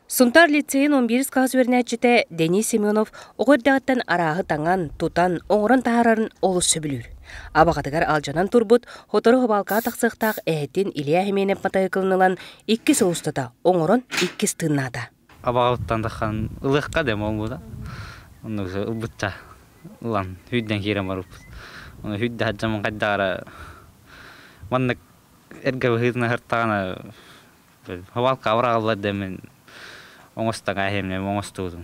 Сунтар лицейін 11 қағыз өрнәтчіті Денис Семенов оғырдағыттан арағы таңан, тұтан, оңырын тағарарын олыс сөбілір. Абағатығар алжанан турбут, хотору ғыбалқа тақсықтақ әйттен Илья Хеменев матайы қылынылан 2 соғыстыда, оңырын 2 тыннада. Абағаттан таққан ұлыққа дем ол бұда. Оны ұлбытта ұлан хүйден керем барып. Оны хүйді хаджамын қайдағара. Маннық әргі бұғызына ғырттағана ғыбалқа аврағылар демен. Оңыстың әйемне оңыстудым.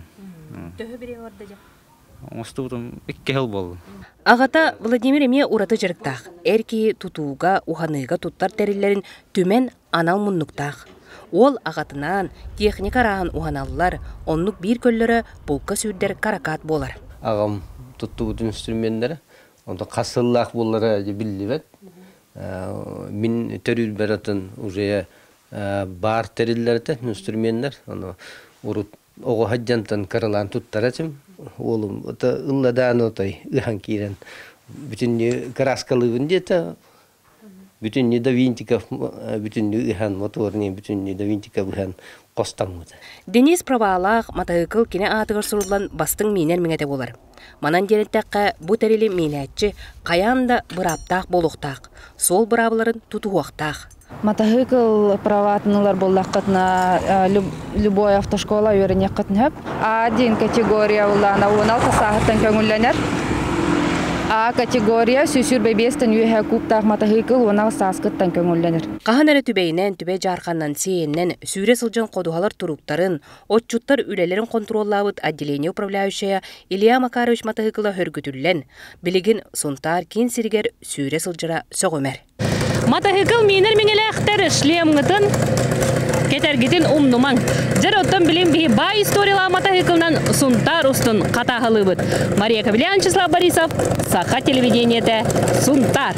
Төхі бірі орды жа? Оңыстудым 2 жыл болды. Ағата Владимир еме ураты жырықтақ. Әркі тұтуға, уханыға тұттар тәрілерін төмен анал мұннықтақ. Ол ағатынан техника рағын уханалылар, онлық бір көллері бұлқа сүйдер каракат болар. Ағам тұтты бұд инструментері, онда қасыллақ болары білді бәд. Мен төрір бәретін уже бар тәрілерді инструменттер. Оғы хаджантан каралан туттарачым, олым ылладан отай ыхан кирен. Бүтінні краскалывын дета, бүтінні да винтиков, бүтінні ыхан моторны, бүтінні да винтиков ыхан қостамыды. Денис правалақ матағықыл кене атығыр сұрылан бастың мейнер меңеті болар. Манан дереттаққа бұ тәрелі мейнәтчі қаянда бұраптақ болуқтақ, сол бұрабыларын тұтуақтақ. Мотоцикл праватынылар боллаққытына любой автошкола өріне қытын хөп. А1 категория улана 16 сағыттан көңілленер. А категория сүсүр бәбестен үйе куптақ мотоцикл 16 сағыттан көңілленер. Қаған әрі түбейінен түбе жарқаннан сейіннен сүйре сылжын қодуғалар тұруқтарын, отчуттар үлелерін контроллауыт отделение управляющая Илья Макарович мотоциклы хөргүтүллен. Білігін Сунтар кен сиргер сүйре сылжыра соғымер. Мотоцикл минер меңеләқтер шлемгітін, кетергетін умнуман. Жер оттан білем бей бай историялы мотоциклнан Сунтар устын қатағылы бұд. Мария Кавелян, Числав Борисов, Саха телевидениеті Сунтар.